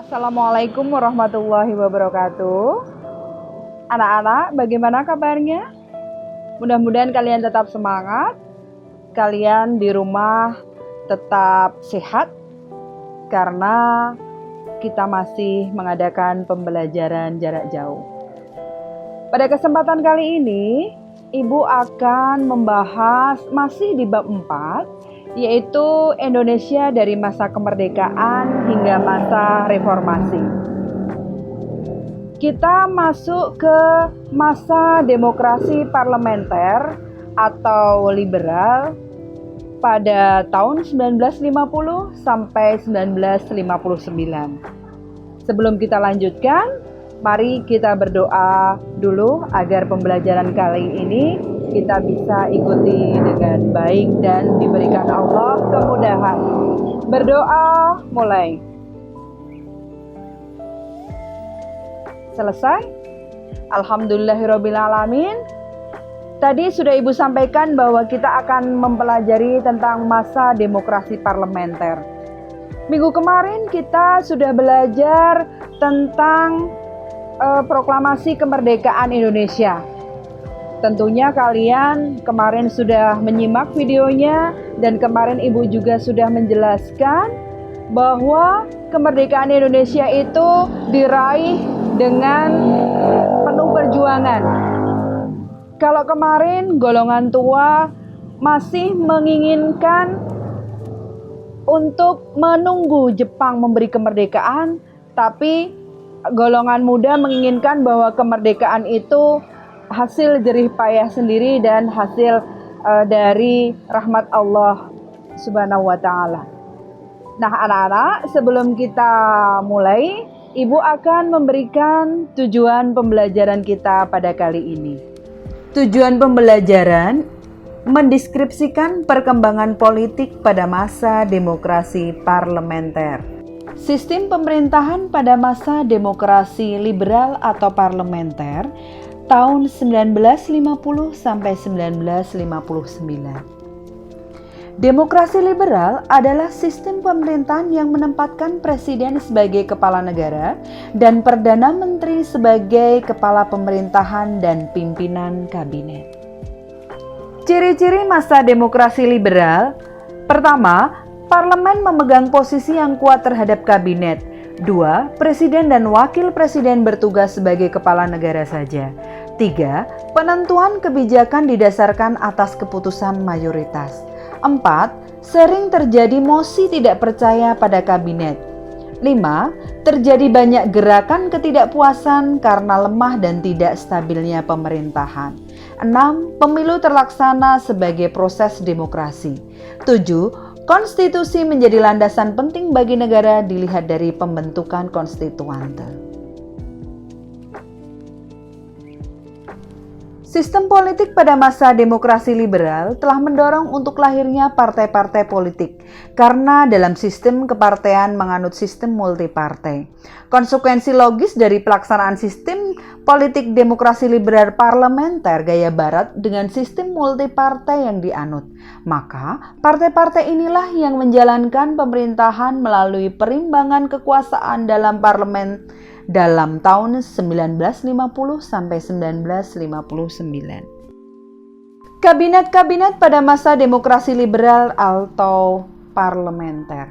Assalamualaikum warahmatullahi wabarakatuh. Anak-anak, bagaimana kabarnya? Mudah-mudahan kalian tetap semangat. Kalian di rumah tetap sehat karena kita masih mengadakan pembelajaran jarak jauh. Pada kesempatan kali ini, Ibu akan membahas masih di bab 4, yaitu Indonesia dari masa kemerdekaan hingga masa reformasi. Kita masuk ke masa demokrasi parlementer atau liberal pada tahun 1950 sampai 1959. Sebelum kita lanjutkan, mari kita berdoa dulu agar pembelajaran kali ini kita bisa ikuti dengan baik dan diberikan Allah kemudahan. Berdoa mulai. Selesai? Alhamdulillahirrabbilalamin. Tadi sudah Ibu sampaikan bahwa kita akan mempelajari tentang masa demokrasi parlementer. Minggu kemarin kita sudah belajar tentang proklamasi kemerdekaan Indonesia. Tentunya kalian kemarin sudah menyimak videonya dan kemarin Ibu juga sudah menjelaskan bahwa kemerdekaan Indonesia itu diraih dengan penuh perjuangan. Kalau kemarin golongan tua masih menginginkan untuk menunggu Jepang memberi kemerdekaan, tapi golongan muda menginginkan bahwa kemerdekaan itu hasil jerih payah sendiri dan hasil dari rahmat Allah Subhanahu wa Ta'ala. Nah, anak-anak, sebelum kita mulai, Ibu akan memberikan tujuan pembelajaran kita pada kali ini. Tujuan pembelajaran mendeskripsikan perkembangan politik pada masa demokrasi parlementer. Sistem pemerintahan pada masa demokrasi liberal atau parlementer tahun 1950 sampai 1959. Demokrasi liberal adalah sistem pemerintahan yang menempatkan presiden sebagai kepala negara dan perdana menteri sebagai kepala pemerintahan dan pimpinan kabinet. Ciri-ciri masa demokrasi liberal: pertama, parlemen memegang posisi yang kuat terhadap kabinet. 2. Presiden dan wakil presiden bertugas sebagai kepala negara saja. 3. Penentuan kebijakan didasarkan atas keputusan mayoritas. 4. Sering terjadi mosi tidak percaya pada kabinet. 5. Terjadi banyak gerakan ketidakpuasan karena lemah dan tidak stabilnya pemerintahan. 6. Pemilu terlaksana sebagai proses demokrasi. 7. Konstitusi menjadi landasan penting bagi negara dilihat dari pembentukan konstituante. Sistem politik pada masa demokrasi liberal telah mendorong untuk lahirnya partai-partai politik karena dalam sistem kepartean menganut sistem multipartai. Konsekuensi logis dari pelaksanaan sistem politik demokrasi liberal parlementer gaya barat dengan sistem multipartai yang dianut. Maka, partai-partai inilah yang menjalankan pemerintahan melalui perimbangan kekuasaan dalam parlemen dalam tahun 1950 sampai 1959. Kabinet-kabinet pada masa demokrasi liberal atau parlementer.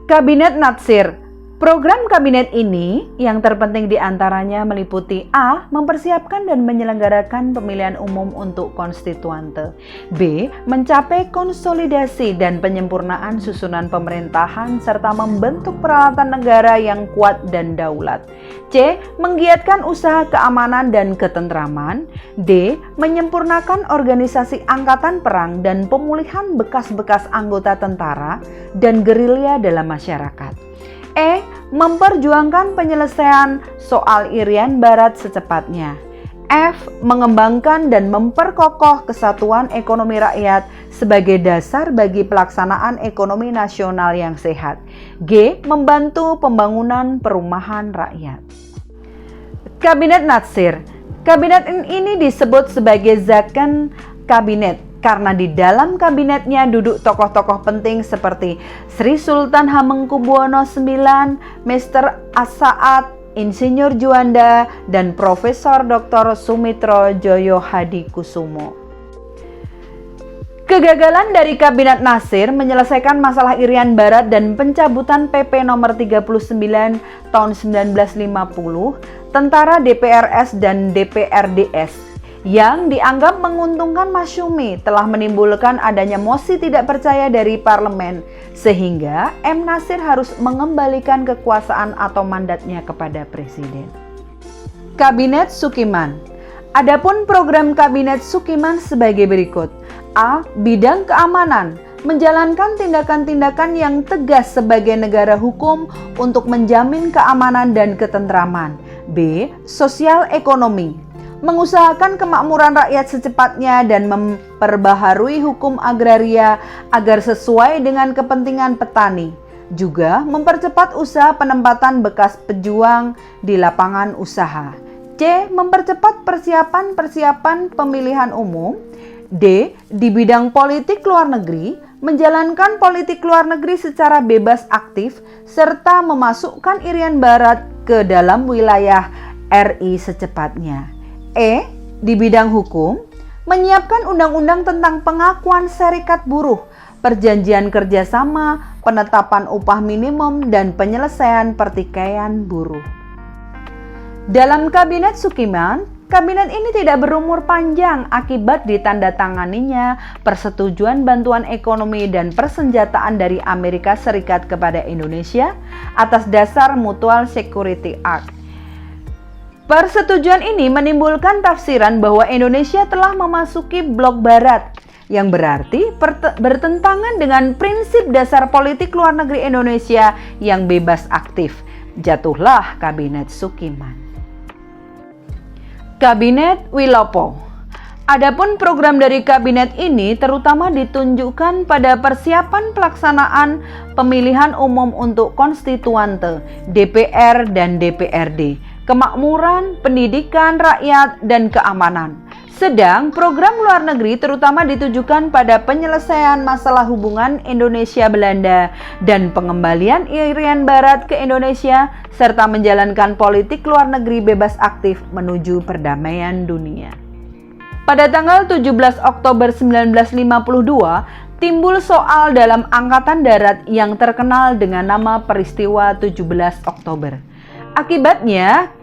Kabinet Natsir. Program kabinet ini yang terpenting diantaranya meliputi A. Mempersiapkan dan menyelenggarakan pemilihan umum untuk konstituante. B. Mencapai konsolidasi dan penyempurnaan susunan pemerintahan serta membentuk peralatan negara yang kuat dan daulat. C. Menggiatkan usaha keamanan dan ketentraman. D. Menyempurnakan organisasi angkatan perang dan pemulihan bekas-bekas anggota tentara dan gerilya dalam masyarakat. E. Memperjuangkan penyelesaian soal Irian Barat secepatnya. F. Mengembangkan dan memperkokoh kesatuan ekonomi rakyat sebagai dasar bagi pelaksanaan ekonomi nasional yang sehat. G. Membantu pembangunan perumahan rakyat. Kabinet Natsir. Kabinet ini disebut sebagai Zakon Kabinet karena di dalam kabinetnya duduk tokoh-tokoh penting seperti Sri Sultan Hamengkubuwono IX, Mr. As-Saad, Insinyur Juanda, dan Profesor Dr. Sumitro Joyo Hadikusumo. Kegagalan dari Kabinet Nasir menyelesaikan masalah Irian Barat dan pencabutan PP nomor 39 tahun 1950, tentara DPRS dan DPRDS yang dianggap menguntungkan Masyumi telah menimbulkan adanya mosi tidak percaya dari parlemen, sehingga M. Nasir harus mengembalikan kekuasaan atau mandatnya kepada presiden. Kabinet Sukiman. Adapun program Kabinet Sukiman sebagai berikut. A. Bidang keamanan, menjalankan tindakan-tindakan yang tegas sebagai negara hukum untuk menjamin keamanan dan ketentraman. B. Sosial ekonomi, mengusahakan kemakmuran rakyat secepatnya dan memperbaharui hukum agraria agar sesuai dengan kepentingan petani. Juga mempercepat usaha penempatan bekas pejuang di lapangan usaha. C. Mempercepat persiapan pemilihan umum. D. Di bidang politik luar negeri, menjalankan politik luar negeri secara bebas aktif serta memasukkan Irian Barat ke dalam wilayah RI secepatnya. E. Di bidang hukum, menyiapkan undang-undang tentang pengakuan serikat buruh, perjanjian kerjasama, penetapan upah minimum, dan penyelesaian pertikaian buruh. Dalam Kabinet Sukiman, kabinet ini tidak berumur panjang akibat ditandatanganinya persetujuan bantuan ekonomi dan persenjataan dari Amerika Serikat kepada Indonesia atas dasar Mutual Security Act. Persetujuan ini menimbulkan tafsiran bahwa Indonesia telah memasuki blok barat, yang berarti bertentangan dengan prinsip dasar politik luar negeri Indonesia yang bebas aktif. Jatuhlah Kabinet Sukiman. Kabinet Wilopo. Adapun program dari kabinet ini terutama ditunjukkan pada persiapan pelaksanaan pemilihan umum untuk konstituante, DPR dan DPRD, kemakmuran, pendidikan rakyat, dan keamanan. Sedang program luar negeri terutama ditujukan pada penyelesaian masalah hubungan Indonesia-Belanda dan pengembalian Irian Barat ke Indonesia, serta menjalankan politik luar negeri bebas aktif menuju perdamaian dunia. Pada tanggal 17 Oktober 1952, timbul soal dalam Angkatan Darat yang terkenal dengan nama peristiwa 17 Oktober. Akibatnya,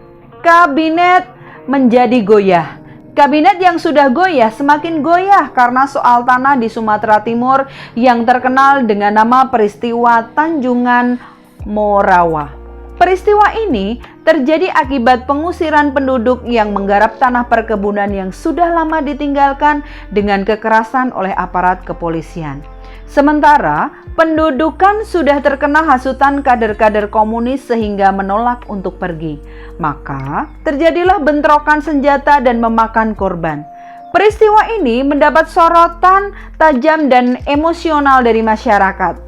kabinet menjadi goyah. Kabinet yang sudah goyah semakin goyah karena soal tanah di Sumatera Timur yang terkenal dengan nama peristiwa Tanjungan Morawa. Peristiwa ini terjadi akibat pengusiran penduduk yang menggarap tanah perkebunan yang sudah lama ditinggalkan dengan kekerasan oleh aparat kepolisian. Sementara pendudukan sudah terkena hasutan kader-kader komunis sehingga menolak untuk pergi. Maka terjadilah bentrokan senjata dan memakan korban. Peristiwa ini mendapat sorotan tajam dan emosional dari masyarakat,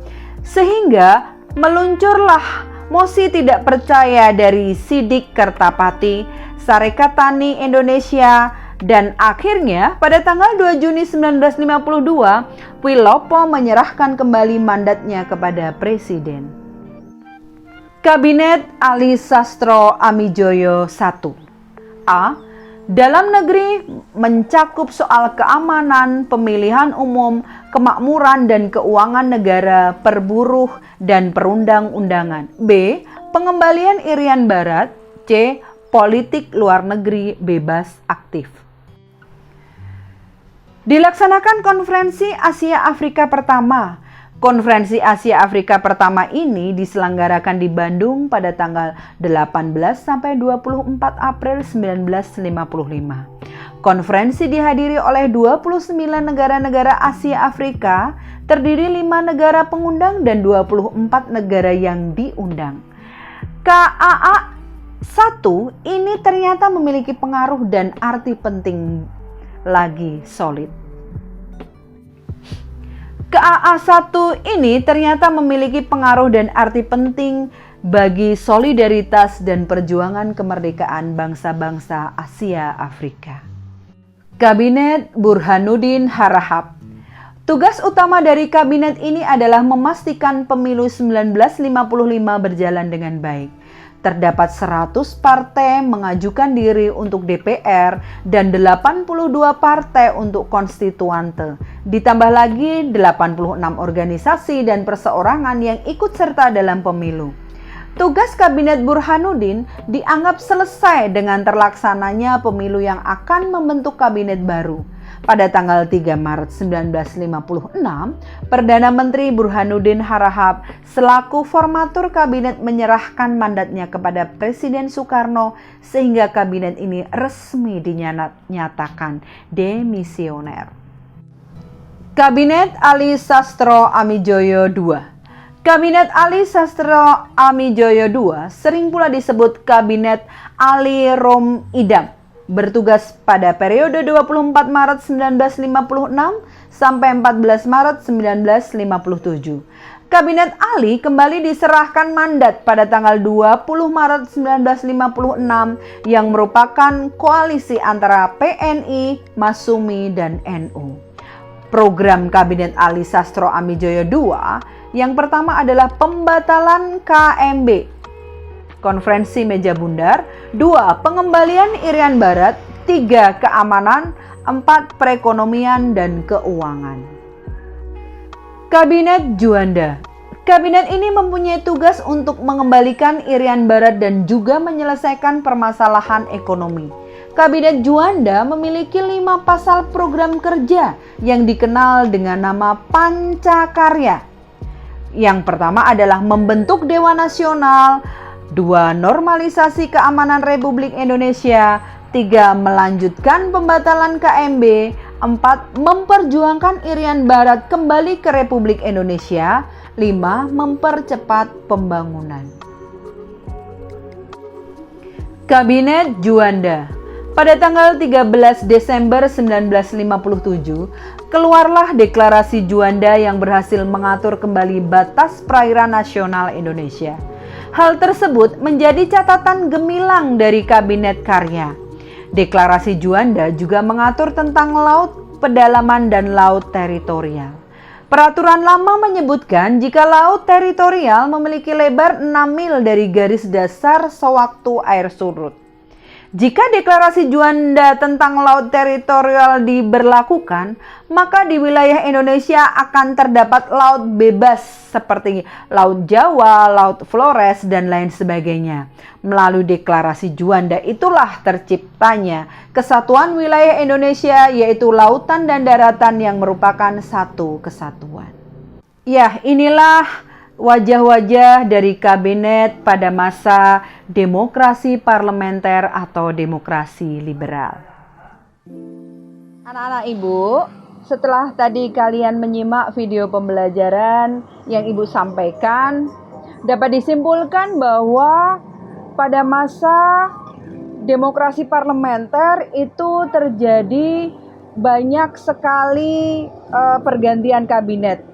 sehingga meluncurlah mosi tidak percaya dari Sidik Kertapati, Sarekat Tani Indonesia, dan akhirnya pada tanggal 2 Juni 1952, Wilopo menyerahkan kembali mandatnya kepada Presiden. Kabinet Ali Sastro Amijoyo I. A. Dalam negeri mencakup soal keamanan, pemilihan umum, kemakmuran dan keuangan negara, perburuh dan perundang-undangan. B. Pengembalian Irian Barat. C. Politik luar negeri bebas aktif. Dilaksanakan Konferensi Asia Afrika pertama. Konferensi Asia Afrika pertama ini diselenggarakan di Bandung pada tanggal 18 sampai 24 April 1955. Konferensi dihadiri oleh 29 negara-negara Asia Afrika, terdiri 5 negara pengundang dan 24 negara yang diundang. KAA 1 ini ternyata memiliki pengaruh dan arti penting lagi solid. KAA 1 ini ternyata memiliki pengaruh dan arti penting bagi solidaritas dan perjuangan kemerdekaan bangsa-bangsa Asia Afrika. Kabinet Burhanuddin Harahap. Tugas utama dari kabinet ini adalah memastikan pemilu 1955 berjalan dengan baik. Terdapat 100 partai mengajukan diri untuk DPR dan 82 partai untuk konstituante. Ditambah lagi 86 organisasi dan perseorangan yang ikut serta dalam pemilu. Tugas Kabinet Burhanuddin dianggap selesai dengan terlaksananya pemilu yang akan membentuk kabinet baru. Pada tanggal 3 Maret 1956, Perdana Menteri Burhanuddin Harahap selaku formatur kabinet menyerahkan mandatnya kepada Presiden Soekarno sehingga kabinet ini resmi dinyatakan demisioner. Kabinet Ali Sastro Amijoyo II. Kabinet Ali Sastro Amijoyo II sering pula disebut Kabinet Ali Rom Idam, bertugas pada periode 24 Maret 1956 sampai 14 Maret 1957. Kabinet Ali kembali diserahkan mandat pada tanggal 20 Maret 1956 yang merupakan koalisi antara PNI, Masumi, dan NU. Program Kabinet Ali Sastro Amijoyo II yang pertama adalah pembatalan KMB, Konferensi Meja Bundar, 2. Pengembalian Irian Barat, 3. Keamanan, 4. Perekonomian dan keuangan. Kabinet Juanda. Kabinet ini mempunyai tugas untuk mengembalikan Irian Barat dan juga menyelesaikan permasalahan ekonomi. Kabinet Juanda memiliki 5 pasal program kerja yang dikenal dengan nama Pancakarya. Yang pertama adalah membentuk Dewan Nasional, 2. Normalisasi keamanan Republik Indonesia, 3. Melanjutkan pembatalan KMB, 4. Memperjuangkan Irian Barat kembali ke Republik Indonesia, 5. Mempercepat pembangunan. Kabinet Juanda. Pada tanggal 13 Desember 1957, keluarlah deklarasi Juanda yang berhasil mengatur kembali batas perairan nasional Indonesia. Hal tersebut menjadi catatan gemilang dari Kabinet Karya. Deklarasi Juanda juga mengatur tentang laut pedalaman dan laut teritorial. Peraturan lama menyebutkan jika laut teritorial memiliki lebar 6 mil dari garis dasar sewaktu air surut. Jika deklarasi Juanda tentang laut teritorial diberlakukan, maka di wilayah Indonesia akan terdapat laut bebas seperti Laut Jawa, Laut Flores, dan lain sebagainya. Melalui deklarasi Juanda itulah terciptanya kesatuan wilayah Indonesia, yaitu lautan dan daratan yang merupakan satu kesatuan. Ya, inilah wajah-wajah dari kabinet pada masa demokrasi parlementer atau demokrasi liberal. Anak-anak Ibu, setelah tadi kalian menyimak video pembelajaran yang Ibu sampaikan, dapat disimpulkan bahwa pada masa demokrasi parlementer itu terjadi banyak sekali pergantian kabinet.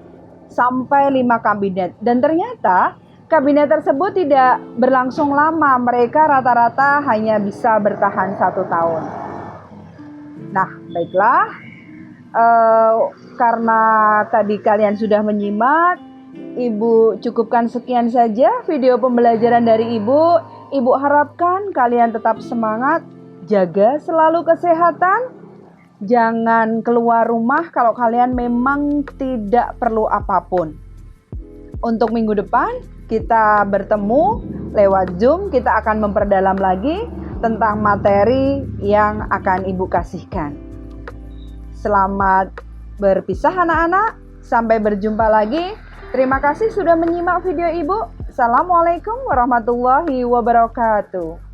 Sampai 5 kabinet, dan ternyata kabinet tersebut tidak berlangsung lama. Mereka rata-rata hanya bisa bertahan 1 tahun. Nah, baiklah, karena tadi kalian sudah menyimak, Ibu cukupkan sekian saja video pembelajaran dari Ibu. Ibu harapkan kalian tetap semangat, jaga selalu kesehatan. Jangan keluar rumah kalau kalian memang tidak perlu apapun. Untuk minggu depan kita bertemu lewat Zoom. Kita akan memperdalam lagi tentang materi yang akan Ibu kasihkan. Selamat berpisah anak-anak. Sampai berjumpa lagi. Terima kasih sudah menyimak video Ibu. Assalamualaikum warahmatullahi wabarakatuh.